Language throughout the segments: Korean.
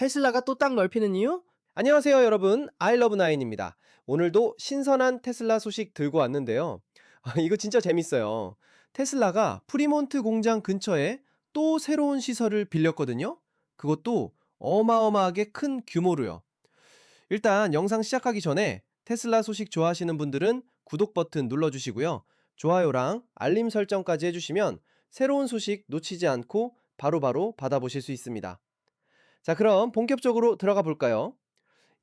테슬라가 또 땅 넓히는 이유? 안녕하세요, 여러분. 아이러브나인입니다. 오늘도 신선한 테슬라 소식 들고 왔는데요. 이거 진짜 재밌어요. 테슬라가 프리몬트 공장 근처에 또 새로운 시설을 빌렸거든요. 그것도 어마어마하게 큰 규모로요. 일단 영상 시작하기 전에 테슬라 소식 좋아하시는 분들은 구독 버튼 눌러주시고요. 좋아요랑 알림 설정까지 해주시면 새로운 소식 놓치지 않고 바로바로 받아보실 수 있습니다. 자, 그럼 본격적으로 들어가 볼까요?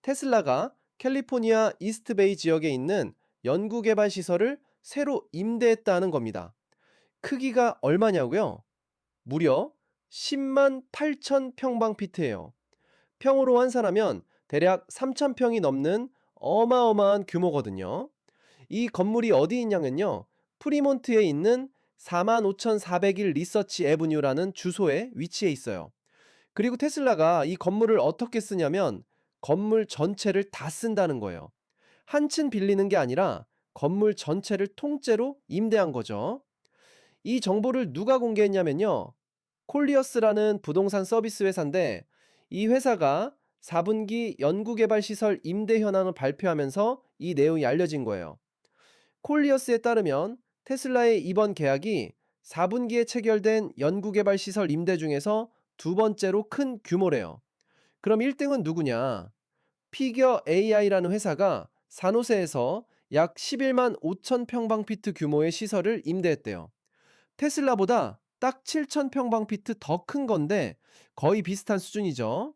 테슬라가 캘리포니아 이스트베이 지역에 있는 연구개발 시설을 새로 임대했다는 겁니다. 크기가 얼마냐고요? 무려 10만 8천 평방피트예요. 평으로 환산하면 대략 3천 평이 넘는 어마어마한 규모거든요. 이 건물이 어디 있냐면요. 프리몬트에 있는 45,401 리서치 에브뉴라는 주소에 위치해 있어요. 그리고 테슬라가 이 건물을 어떻게 쓰냐면 건물 전체를 다 쓴다는 거예요. 한 층 빌리는 게 아니라 건물 전체를 통째로 임대한 거죠. 이 정보를 누가 공개했냐면요. 콜리어스라는 부동산 서비스 회사인데 이 회사가 4분기 연구개발 시설 임대 현황을 발표하면서 이 내용이 알려진 거예요. 콜리어스에 따르면 테슬라의 이번 계약이 4분기에 체결된 연구개발 시설 임대 중에서 두 번째로 큰 규모래요. 그럼 1등은 누구냐? 피겨 AI라는 회사가 산호세에서 약 11만 5천 평방피트 규모의 시설을 임대했대요. 테슬라보다 딱 7천 평방피트 더 큰 건데 거의 비슷한 수준이죠.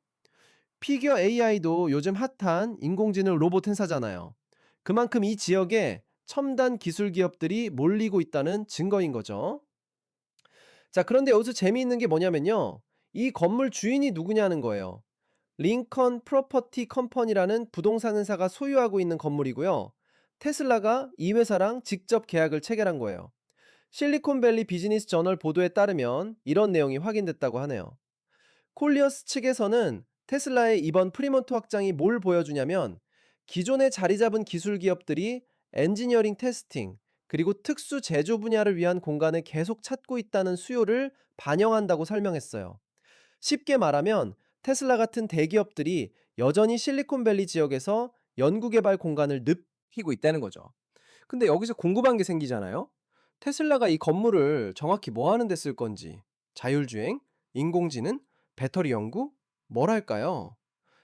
피겨 AI도 요즘 핫한 인공지능 로봇 회사잖아요. 그만큼 이 지역에 첨단 기술 기업들이 몰리고 있다는 증거인 거죠. 자, 그런데 여기서 재미있는 게 뭐냐면요. 이 건물 주인이 누구냐는 거예요. 링컨 프로퍼티 컴퍼니라는 부동산 회사가 소유하고 있는 건물이고요. 테슬라가 이 회사랑 직접 계약을 체결한 거예요. 실리콘밸리 비즈니스 저널 보도에 따르면 이런 내용이 확인됐다고 하네요. 콜리어스 측에서는 테슬라의 이번 프리몬트 확장이 뭘 보여주냐면 기존에 자리 잡은 기술 기업들이 엔지니어링 테스팅, 그리고 특수 제조 분야를 위한 공간을 계속 찾고 있다는 수요를 반영한다고 설명했어요. 쉽게 말하면 테슬라 같은 대기업들이 여전히 실리콘밸리 지역에서 연구개발 공간을 늪히고 있다는 거죠. 근데 여기서 궁금한 게 생기잖아요. 테슬라가 이 건물을 정확히 뭐 하는 데 쓸 건지, 자율주행, 인공지능, 배터리 연구, 뭘 할까요?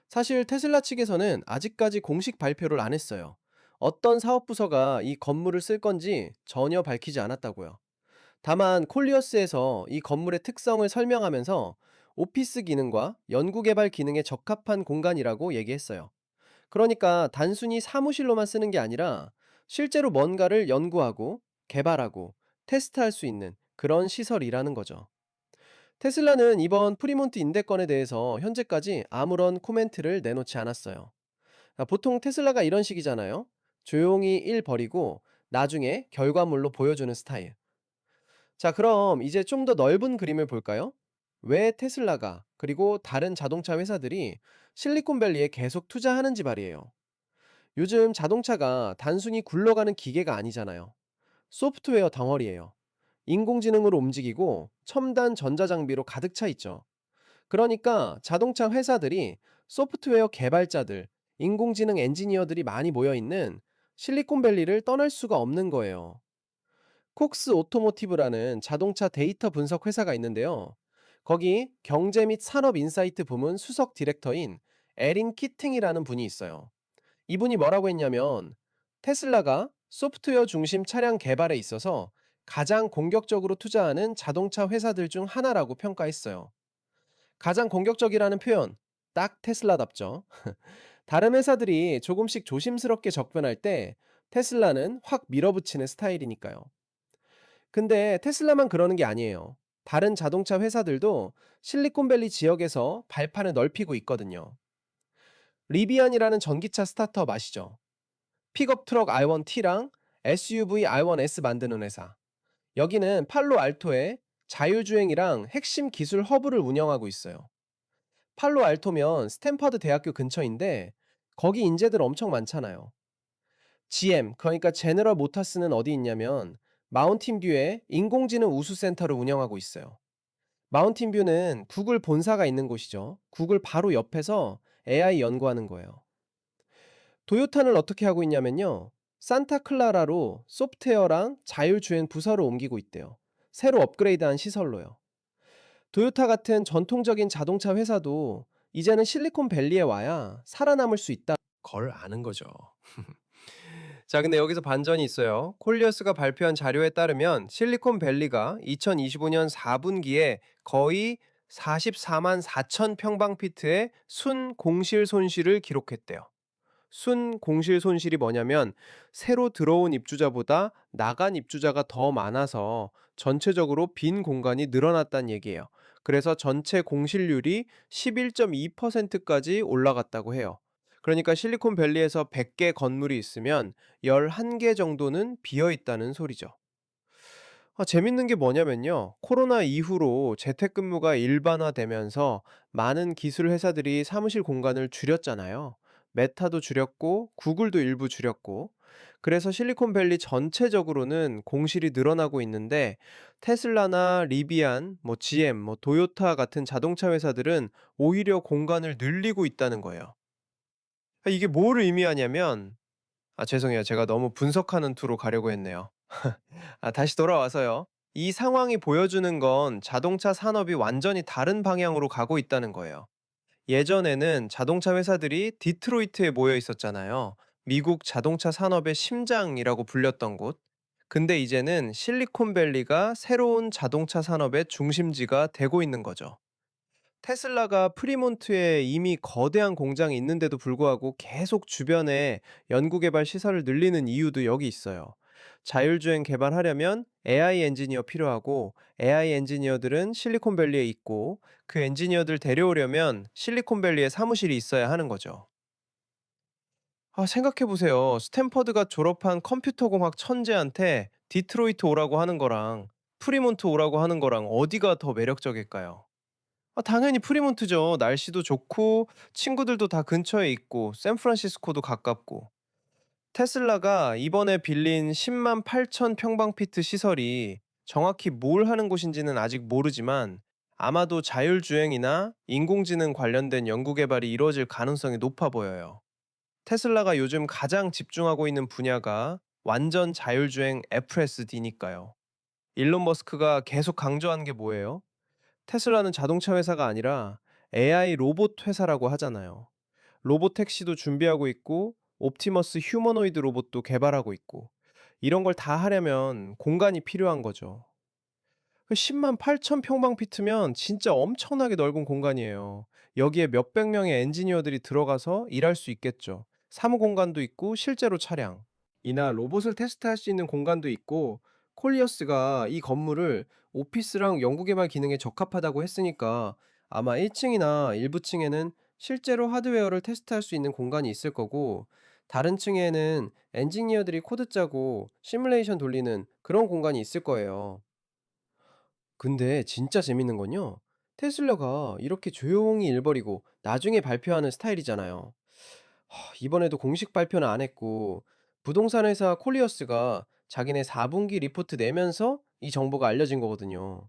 사실 테슬라 측에서는 아직까지 공식 발표를 안 했어요. 어떤 사업 부서가 이 건물을 쓸 건지 전혀 밝히지 않았다고요. 다만 콜리어스에서 이 건물의 특성을 설명하면서 오피스 기능과 연구개발 기능에 적합한 공간이라고 얘기했어요. 그러니까 단순히 사무실로만 쓰는 게 아니라 실제로 뭔가를 연구하고 개발하고 테스트할 수 있는 그런 시설이라는 거죠. 테슬라는 이번 프리몬트 임대건에 대해서 현재까지 아무런 코멘트를 내놓지 않았어요. 보통 테슬라가 이런 식이잖아요. 조용히 일 벌이고 나중에 결과물로 보여주는 스타일. 자, 그럼 이제 좀 더 넓은 그림을 볼까요? 왜 테슬라가 그리고 다른 자동차 회사들이 실리콘밸리에 계속 투자하는지 말이에요. 요즘 자동차가 단순히 굴러가는 기계가 아니잖아요. 소프트웨어 덩어리예요. 인공지능으로 움직이고 첨단 전자장비로 가득 차 있죠. 그러니까 자동차 회사들이 소프트웨어 개발자들, 인공지능 엔지니어들이 많이 모여 있는 실리콘밸리를 떠날 수가 없는 거예요. 콕스 오토모티브라는 자동차 데이터 분석 회사가 있는데요. 거기 경제 및 산업 인사이트 부문 수석 디렉터인 에린 키팅이라는 분이 있어요. 이분이 뭐라고 했냐면 테슬라가 소프트웨어 중심 차량 개발에 있어서 가장 공격적으로 투자하는 자동차 회사들 중 하나라고 평가했어요. 가장 공격적이라는 표현, 딱 테슬라답죠. 다른 회사들이 조금씩 조심스럽게 접근할 때 테슬라는 확 밀어붙이는 스타일이니까요. 근데 테슬라만 그러는 게 아니에요. 다른 자동차 회사들도 실리콘밸리 지역에서 발판을 넓히고 있거든요. 리비안이라는 전기차 스타트업 아시죠? 픽업 트럭 i1T랑 SUV i1S 만드는 회사. 여기는 팔로 알토에 자율주행이랑 핵심 기술 허브를 운영하고 있어요. 팔로 알토면 스탠퍼드 대학교 근처인데 거기 인재들 엄청 많잖아요. GM, 그러니까 제너럴 모터스는 어디 있냐면 마운틴 뷰에 인공지능 우수센터를 운영하고 있어요. 마운틴 뷰는 구글 본사가 있는 곳이죠. 구글 바로 옆에서 AI 연구하는 거예요. 도요타는 어떻게 하고 있냐면요. 산타클라라로 소프트웨어랑 자율주행 부서를 옮기고 있대요. 새로 업그레이드한 시설로요. 도요타 같은 전통적인 자동차 회사도 이제는 실리콘밸리에 와야 살아남을 수 있다 걸 아는 거죠. 자, 근데 여기서 반전이 있어요. 콜리어스가 발표한 자료에 따르면 실리콘밸리가 2025년 4분기에 거의 44만 4천 평방피트의 순 공실 손실을 기록했대요. 순 공실 손실이 뭐냐면 새로 들어온 입주자보다 나간 입주자가 더 많아서 전체적으로 빈 공간이 늘어났다는 얘기예요. 그래서 전체 공실률이 11.2%까지 올라갔다고 해요. 그러니까 실리콘밸리에서 100개 건물이 있으면 11개 정도는 비어 있다는 소리죠. 재밌는 게 뭐냐면요. 코로나 이후로 재택근무가 일반화되면서 많은 기술 회사들이 사무실 공간을 줄였잖아요. 메타도 줄였고, 구글도 일부 줄였고. 그래서 실리콘밸리 전체적으로는 공실이 늘어나고 있는데, 테슬라나 리비안, GM, 도요타 같은 자동차 회사들은 오히려 공간을 늘리고 있다는 거예요. 이게 뭘 의미하냐면, 죄송해요. 제가 너무 분석하는 투로 가려고 했네요. 다시 돌아와서요. 이 상황이 보여주는 건 자동차 산업이 완전히 다른 방향으로 가고 있다는 거예요. 예전에는 자동차 회사들이 디트로이트에 모여 있었잖아요. 미국 자동차 산업의 심장이라고 불렸던 곳. 근데 이제는 실리콘밸리가 새로운 자동차 산업의 중심지가 되고 있는 거죠. 테슬라가 프리몬트에 이미 거대한 공장이 있는데도 불구하고 계속 주변에 연구개발 시설을 늘리는 이유도 여기 있어요. 자율주행 개발하려면 AI 엔지니어 필요하고 AI 엔지니어들은 실리콘밸리에 있고 그 엔지니어들 데려오려면 실리콘밸리에 사무실이 있어야 하는 거죠. 생각해보세요. 스탠퍼드가 졸업한 컴퓨터공학 천재한테 디트로이트 오라고 하는 거랑 프리몬트 오라고 하는 거랑 어디가 더 매력적일까요? 당연히 프리몬트죠. 날씨도 좋고 친구들도 다 근처에 있고 샌프란시스코도 가깝고. 테슬라가 이번에 빌린 10만 8천 평방피트 시설이 정확히 뭘 하는 곳인지는 아직 모르지만 아마도 자율주행이나 인공지능 관련된 연구 개발이 이루어질 가능성이 높아 보여요. 테슬라가 요즘 가장 집중하고 있는 분야가 완전 자율주행 FSD니까요. 일론 머스크가 계속 강조하는 게 뭐예요? 테슬라는 자동차 회사가 아니라 AI 로봇 회사라고 하잖아요. 로봇 택시도 준비하고 있고, 옵티머스 휴머노이드 로봇도 개발하고 있고, 이런 걸 다 하려면 공간이 필요한 거죠. 10만 8천 평방피트면 진짜 엄청나게 넓은 공간이에요. 여기에 몇백 명의 엔지니어들이 들어가서 일할 수 있겠죠. 사무 공간도 있고, 실제로 차량. 이나 로봇을 테스트할 수 있는 공간도 있고, 콜리어스가 이 건물을 오피스랑 연구개발 기능에 적합하다고 했으니까 아마 1층이나 일부 층에는 실제로 하드웨어를 테스트할 수 있는 공간이 있을 거고, 다른 층에는 엔지니어들이 코드 짜고 시뮬레이션 돌리는 그런 공간이 있을 거예요. 근데 진짜 재밌는 건요. 테슬라가 이렇게 조용히 일 벌이고 나중에 발표하는 스타일이잖아요. 이번에도 공식 발표는 안 했고 부동산 회사 콜리어스가 자기네 4분기 리포트 내면서 이 정보가 알려진 거거든요.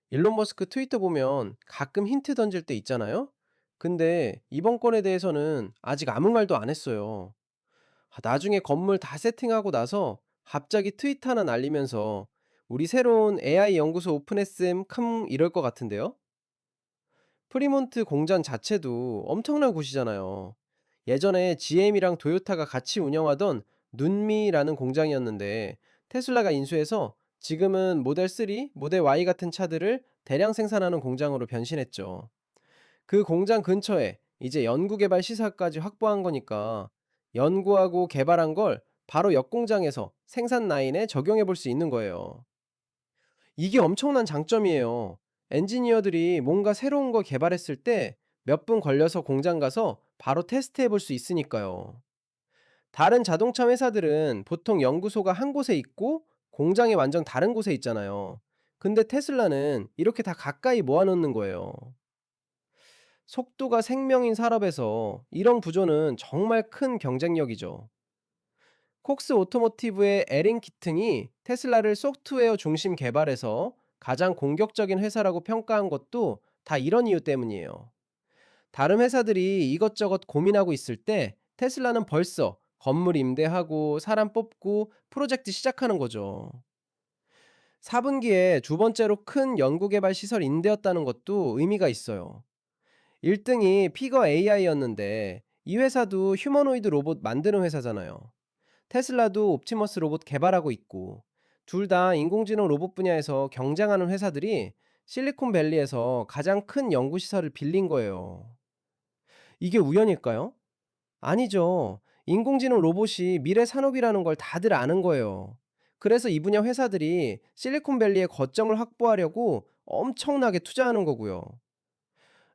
일론 머스크 트위터 보면 가끔 힌트 던질 때 있잖아요. 근데 이번 건에 대해서는 아직 아무 말도 안 했어요. 나중에 건물 다 세팅하고 나서 갑자기 트윗 하나 날리면서 우리 새로운 AI 연구소 오픈했음 큼 이럴 것 같은데요. 프리몬트 공장 자체도 엄청난 곳이잖아요. 예전에 GM이랑 도요타가 같이 운영하던 눈미라는 공장이었는데 테슬라가 인수해서 지금은 모델 3, 모델 Y 같은 차들을 대량 생산하는 공장으로 변신했죠. 그 공장 근처에 이제 연구개발 시설까지 확보한 거니까 연구하고 개발한 걸 바로 옆 공장에서 생산 라인에 적용해 볼 수 있는 거예요. 이게 엄청난 장점이에요. 엔지니어들이 뭔가 새로운 거 개발했을 때 몇 분 걸려서 공장 가서 바로 테스트해 볼 수 있으니까요. 다른 자동차 회사들은 보통 연구소가 한 곳에 있고 공장이 완전 다른 곳에 있잖아요. 근데 테슬라는 이렇게 다 가까이 모아놓는 거예요. 속도가 생명인 산업에서 이런 구조는 정말 큰 경쟁력이죠. 콕스 오토모티브의 에린 키튼이 테슬라를 소프트웨어 중심 개발에서 가장 공격적인 회사라고 평가한 것도 다 이런 이유 때문이에요. 다른 회사들이 이것저것 고민하고 있을 때 테슬라는 벌써 건물 임대하고 사람 뽑고 프로젝트 시작하는 거죠. 4분기에 두 번째로 큰 연구개발 시설 임대였다는 것도 의미가 있어요. 1등이 피거 AI였는데 이 회사도 휴머노이드 로봇 만드는 회사잖아요. 테슬라도 옵티머스 로봇 개발하고 있고 둘 다 인공지능 로봇 분야에서 경쟁하는 회사들이 실리콘밸리에서 가장 큰 연구 시설을 빌린 거예요. 이게 우연일까요? 아니죠. 인공지능 로봇이 미래 산업이라는 걸 다들 아는 거예요. 그래서 이 분야 회사들이 실리콘밸리의 거점을 확보하려고 엄청나게 투자하는 거고요.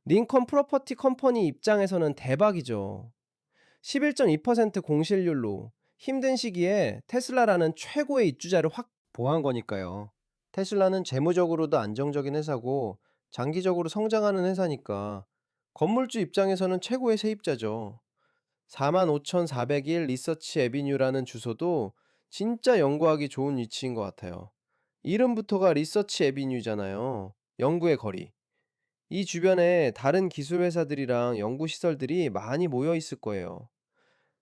링컨 프로퍼티 컴퍼니 입장에서는 대박이죠. 11.2% 공실률로 힘든 시기에 테슬라라는 최고의 입주자를 확보한 거니까요. 테슬라는 재무적으로도 안정적인 회사고 장기적으로 성장하는 회사니까 건물주 입장에서는 최고의 세입자죠. 45,401 리서치 에비뉴라는 주소도 진짜 연구하기 좋은 위치인 것 같아요. 이름부터가 리서치 에비뉴잖아요. 연구의 거리. 이 주변에 다른 기술 회사들이랑 연구 시설들이 많이 모여 있을 거예요.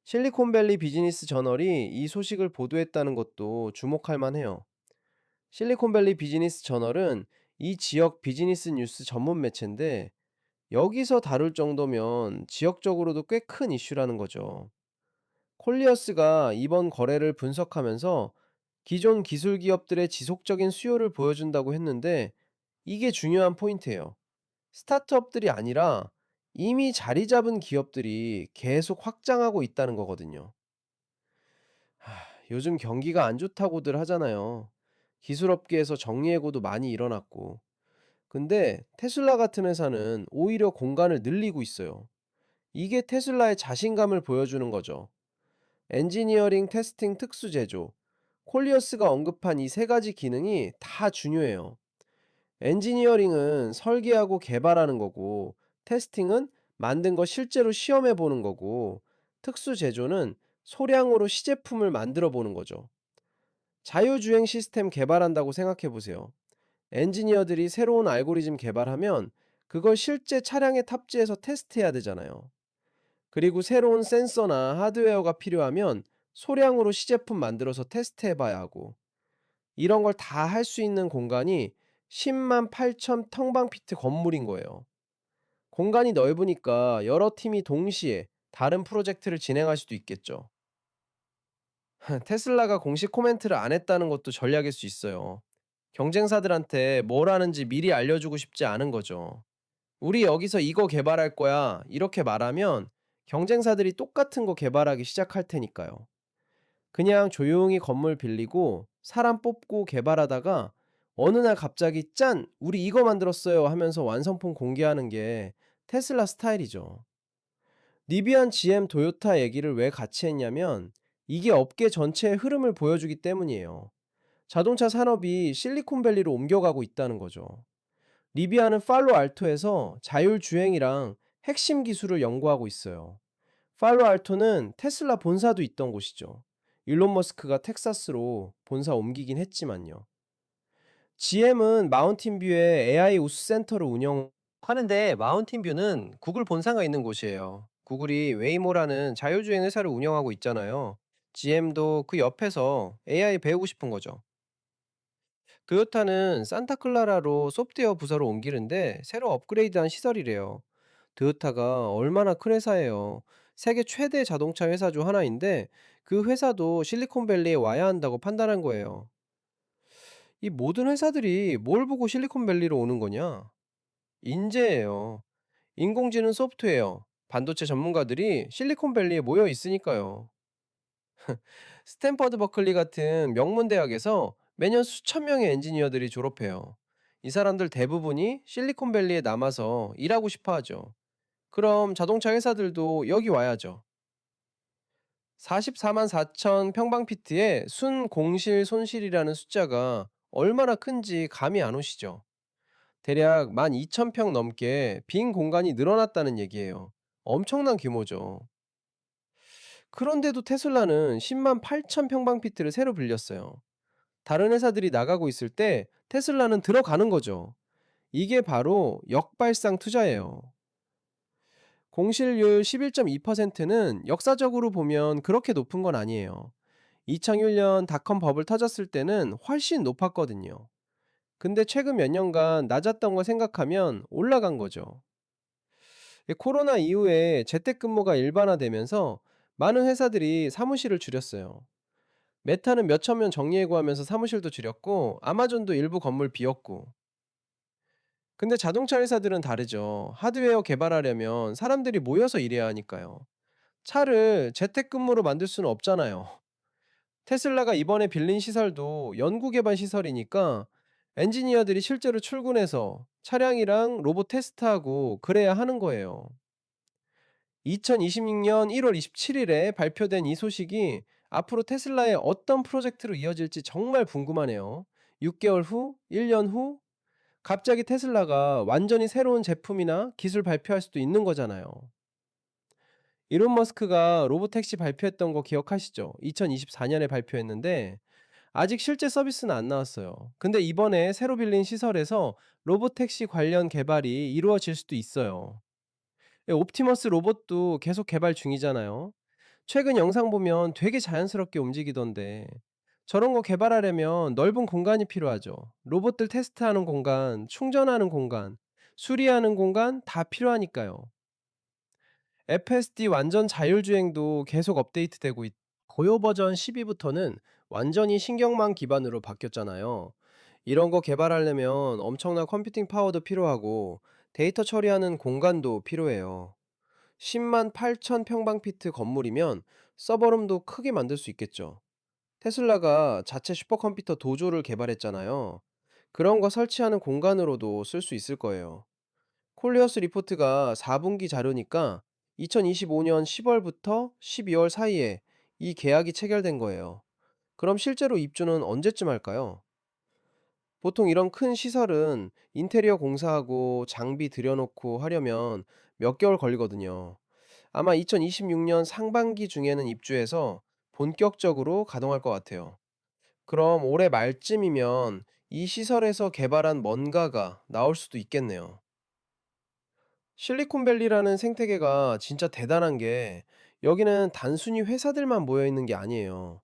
실리콘밸리 비즈니스 저널이 이 소식을 보도했다는 것도 주목할 만해요. 실리콘밸리 비즈니스 저널은 이 지역 비즈니스 뉴스 전문 매체인데 여기서 다룰 정도면 지역적으로도 꽤 큰 이슈라는 거죠. 콜리어스가 이번 거래를 분석하면서 기존 기술 기업들의 지속적인 수요를 보여준다고 했는데 이게 중요한 포인트예요. 스타트업들이 아니라 이미 자리 잡은 기업들이 계속 확장하고 있다는 거거든요. 하, 요즘 경기가 안 좋다고들 하잖아요. 기술업계에서 정리해고도 많이 일어났고. 근데 테슬라 같은 회사는 오히려 공간을 늘리고 있어요. 이게 테슬라의 자신감을 보여주는 거죠. 엔지니어링, 테스팅, 특수 제조. 콜리어스가 언급한 이 세 가지 기능이 다 중요해요. 엔지니어링은 설계하고 개발하는 거고, 테스팅은 만든 거 실제로 시험해 보는 거고, 특수 제조는 소량으로 시제품을 만들어 보는 거죠. 자유주행 시스템 개발한다고 생각해 보세요. 엔지니어들이 새로운 알고리즘 개발하면 그걸 실제 차량에 탑재해서 테스트해야 되잖아요. 그리고 새로운 센서나 하드웨어가 필요하면 소량으로 시제품 만들어서 테스트해 봐야 하고, 이런 걸 다 할 수 있는 공간이 10만 8천 평방피트 건물인 거예요. 공간이 넓으니까 여러 팀이 동시에 다른 프로젝트를 진행할 수도 있겠죠. 테슬라가 공식 코멘트를 안 했다는 것도 전략일 수 있어요. 경쟁사들한테 뭘 하는지 미리 알려주고 싶지 않은 거죠. 우리 여기서 이거 개발할 거야. 이렇게 말하면 경쟁사들이 똑같은 거 개발하기 시작할 테니까요. 그냥 조용히 건물 빌리고 사람 뽑고 개발하다가 어느 날 갑자기 짠! 우리 이거 만들었어요 하면서 완성품 공개하는 게 테슬라 스타일이죠. 리비안 GM 도요타 얘기를 왜 같이 했냐면 이게 업계 전체의 흐름을 보여주기 때문이에요. 자동차 산업이 실리콘밸리로 옮겨가고 있다는 거죠. 리비아는 팔로 알토에서 자율주행이랑 핵심 기술을 연구하고 있어요. 팔로 알토는 테슬라 본사도 있던 곳이죠. 일론 머스크가 텍사스로 본사 옮기긴 했지만요. GM은 마운틴뷰에 AI 우수 센터를 운영하는데 마운틴뷰는 구글 본사가 있는 곳이에요. 구글이 웨이모라는 자율주행 회사를 운영하고 있잖아요. GM도 그 옆에서 AI 배우고 싶은 거죠. 토요타는 산타클라라로 소프트웨어 부서를 옮기는데 새로 업그레이드한 시설이래요. 토요타가 얼마나 큰 회사예요. 세계 최대 자동차 회사 중 하나인데 그 회사도 실리콘밸리에 와야 한다고 판단한 거예요. 이 모든 회사들이 뭘 보고 실리콘밸리로 오는 거냐? 인재예요. 인공지능 소프트웨어, 반도체 전문가들이 실리콘밸리에 모여 있으니까요. 스탠퍼드 버클리 같은 명문 대학에서 매년 수천 명의 엔지니어들이 졸업해요. 이 사람들 대부분이 실리콘밸리에 남아서 일하고 싶어 하죠. 그럼 자동차 회사들도 여기 와야죠. 44만 4천 평방피트의 순 공실 손실이라는 숫자가 얼마나 큰지 감이 안 오시죠? 대략 12,000평 넘게 빈 공간이 늘어났다는 얘기예요. 엄청난 규모죠. 그런데도 테슬라는 10만 8천 평방피트를 새로 빌렸어요. 다른 회사들이 나가고 있을 때 테슬라는 들어가는 거죠. 이게 바로 역발상 투자예요. 공실률 11.2%는 역사적으로 보면 그렇게 높은 건 아니에요. 2001년 닷컴 버블 터졌을 때는 훨씬 높았거든요. 근데 최근 몇 년간 낮았던 걸 생각하면 올라간 거죠. 코로나 이후에 재택근무가 일반화되면서 많은 회사들이 사무실을 줄였어요. 메타는 몇천 명 정리해고하면서 사무실도 줄였고, 아마존도 일부 건물 비웠고. 근데 자동차 회사들은 다르죠. 하드웨어 개발하려면 사람들이 모여서 일해야 하니까요. 차를 재택근무로 만들 수는 없잖아요. 테슬라가 이번에 빌린 시설도 연구개발 시설이니까 엔지니어들이 실제로 출근해서 차량이랑 로봇 테스트하고 그래야 하는 거예요. 2026년 1월 27일에 발표된 이 소식이 앞으로 테슬라의 어떤 프로젝트로 이어질지 정말 궁금하네요. 6개월 후, 1년 후, 갑자기 테슬라가 완전히 새로운 제품이나 기술 발표할 수도 있는 거잖아요. 일론 머스크가 로보택시 발표했던 거 기억하시죠? 2024년에 발표했는데 아직 실제 서비스는 안 나왔어요. 근데 이번에 새로 빌린 시설에서 로보택시 관련 개발이 이루어질 수도 있어요. 옵티머스 로봇도 계속 개발 중이잖아요. 최근 영상 보면 되게 자연스럽게 움직이던데 저런 거 개발하려면 넓은 공간이 필요하죠. 로봇들 테스트하는 공간, 충전하는 공간, 수리하는 공간 다 필요하니까요. FSD 완전 자율주행도 계속 업데이트되고 고요 버전 12부터는 완전히 신경망 기반으로 바뀌었잖아요. 이런 거 개발하려면 엄청난 컴퓨팅 파워도 필요하고 데이터 처리하는 공간도 필요해요. 10만 8천 평방피트 건물이면 서버룸도 크게 만들 수 있겠죠. 테슬라가 자체 슈퍼컴퓨터 도조를 개발했잖아요. 그런 거 설치하는 공간으로도 쓸 수 있을 거예요. 콜리어스 리포트가 4분기 자료니까 2025년 10월부터 12월 사이에 이 계약이 체결된 거예요. 그럼 실제로 입주는 언제쯤 할까요? 보통 이런 큰 시설은 인테리어 공사하고 장비 들여놓고 하려면 몇 개월 걸리거든요. 아마 2026년 상반기 중에는 입주해서 본격적으로 가동할 것 같아요. 그럼 올해 말쯤이면 이 시설에서 개발한 뭔가가 나올 수도 있겠네요. 실리콘밸리라는 생태계가 진짜 대단한 게 여기는 단순히 회사들만 모여 있는 게 아니에요.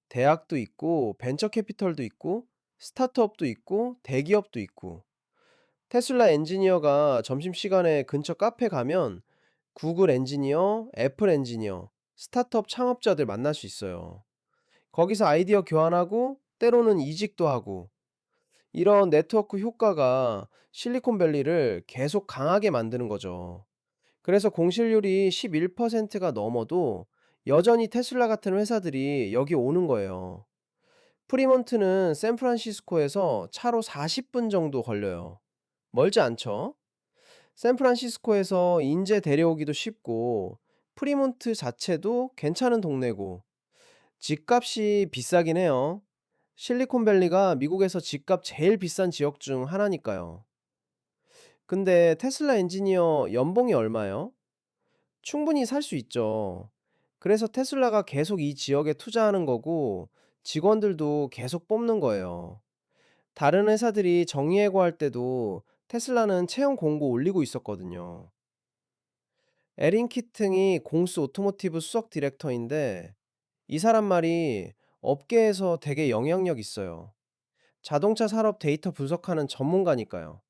대학도 있고 벤처 캐피털도 있고 스타트업도 있고 대기업도 있고 테슬라 엔지니어가 점심시간에 근처 카페 가면 구글 엔지니어, 애플 엔지니어, 스타트업 창업자들 만날 수 있어요. 거기서 아이디어 교환하고 때로는 이직도 하고 이런 네트워크 효과가 실리콘밸리를 계속 강하게 만드는 거죠. 그래서 공실률이 11%가 넘어도 여전히 테슬라 같은 회사들이 여기 오는 거예요. 프리몬트는 샌프란시스코에서 차로 40분 정도 걸려요. 멀지 않죠? 샌프란시스코에서 인제 데려오기도 쉽고, 프리몬트 자체도 괜찮은 동네고, 집값이 비싸긴 해요. 실리콘밸리가 미국에서 집값 제일 비싼 지역 중 하나니까요. 근데 테슬라 엔지니어 연봉이 얼마요? 충분히 살 수 있죠. 그래서 테슬라가 계속 이 지역에 투자하는 거고 직원들도 계속 뽑는 거예요. 다른 회사들이 정리해고할 때도 테슬라는 채용 공고 올리고 있었거든요. 에린 키팅이 공수 오토모티브 수석 디렉터인데 이 사람 말이 업계에서 되게 영향력 있어요. 자동차 산업 데이터 분석하는 전문가니까요.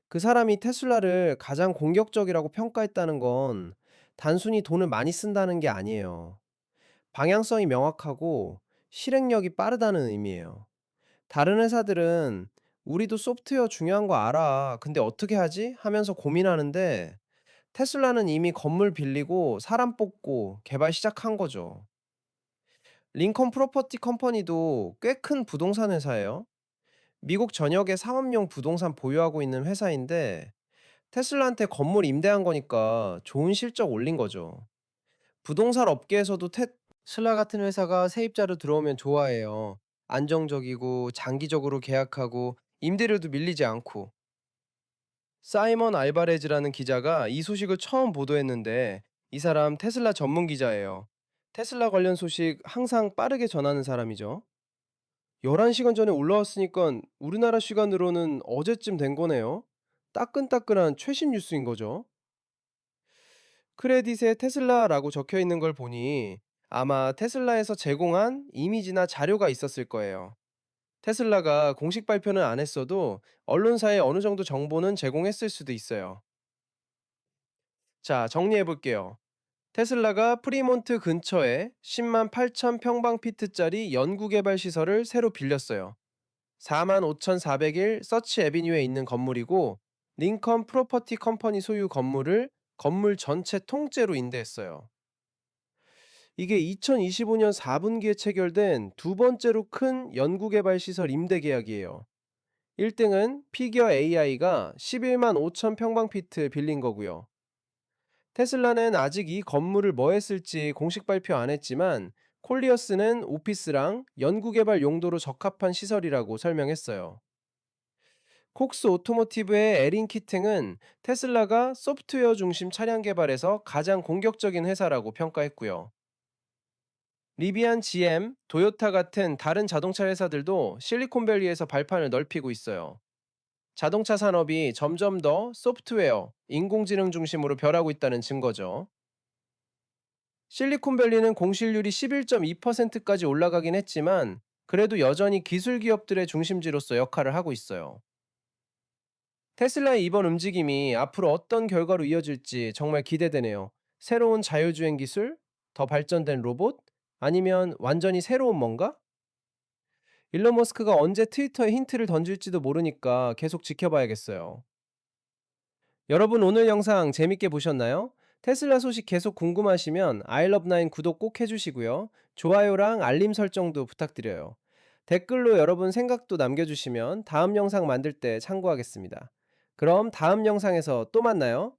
그 사람이 테슬라를 가장 공격적이라고 평가했다는 건 단순히 돈을 많이 쓴다는 게 아니에요. 방향성이 명확하고 실행력이 빠르다는 의미예요. 다른 회사들은 우리도 소프트웨어 중요한 거 알아. 근데 어떻게 하지? 하면서 고민하는데 테슬라는 이미 건물 빌리고 사람 뽑고 개발 시작한 거죠. 링컨 프로퍼티 컴퍼니도 꽤 큰 부동산 회사예요. 미국 전역에 상업용 부동산 보유하고 있는 회사인데 테슬라한테 건물 임대한 거니까 좋은 실적 올린 거죠. 부동산 업계에서도 테슬라 같은 회사가 세입자로 들어오면 좋아해요. 안정적이고 장기적으로 계약하고 임대료도 밀리지 않고. 사이먼 알바레즈라는 기자가 이 소식을 처음 보도했는데 이 사람 테슬라 전문 기자예요. 테슬라 관련 소식 항상 빠르게 전하는 사람이죠. 11시간 전에 올라왔으니까 우리나라 시간으로는 어제쯤 된 거네요. 따끈따끈한 최신 뉴스인 거죠. 크레딧에 테슬라라고 적혀 있는 걸 보니 아마 테슬라에서 제공한 이미지나 자료가 있었을 거예요. 테슬라가 공식 발표는 안 했어도 언론사에 어느 정도 정보는 제공했을 수도 있어요. 자, 정리해 볼게요. 테슬라가 프리몬트 근처에 10만 8천 평방피트짜리 연구개발 시설을 새로 빌렸어요. 45,401 서치 애비뉴에 있는 건물이고, 링컨 프로퍼티 컴퍼니 소유 건물을 건물 전체 통째로 임대했어요. 이게 2025년 4분기에 체결된 두 번째로 큰 연구개발 시설 임대 계약이에요. 1등은 피겨 AI가 11만 5천 평방피트 빌린 거고요. 테슬라는 아직 이 건물을 뭐 했을지 공식 발표 안 했지만, 콜리어스는 오피스랑 연구개발 용도로 적합한 시설이라고 설명했어요. 콕스 오토모티브의 에린 키팅은 테슬라가 소프트웨어 중심 차량 개발에서 가장 공격적인 회사라고 평가했고요. 리비안 GM, 도요타 같은 다른 자동차 회사들도 실리콘밸리에서 발판을 넓히고 있어요. 자동차 산업이 점점 더 소프트웨어, 인공지능 중심으로 변하고 있다는 증거죠. 실리콘밸리는 공실률이 11.2%까지 올라가긴 했지만, 그래도 여전히 기술 기업들의 중심지로서 역할을 하고 있어요. 테슬라의 이번 움직임이 앞으로 어떤 결과로 이어질지 정말 기대되네요. 새로운 자율주행 기술? 더 발전된 로봇? 아니면 완전히 새로운 뭔가? 일론 머스크가 언제 트위터에 힌트를 던질지도 모르니까 계속 지켜봐야겠어요. 여러분, 오늘 영상 재밌게 보셨나요? 테슬라 소식 계속 궁금하시면 아이러브나인 구독 꼭 해주시고요. 좋아요랑 알림 설정도 부탁드려요. 댓글로 여러분 생각도 남겨주시면 다음 영상 만들 때 참고하겠습니다. 그럼 다음 영상에서 또 만나요.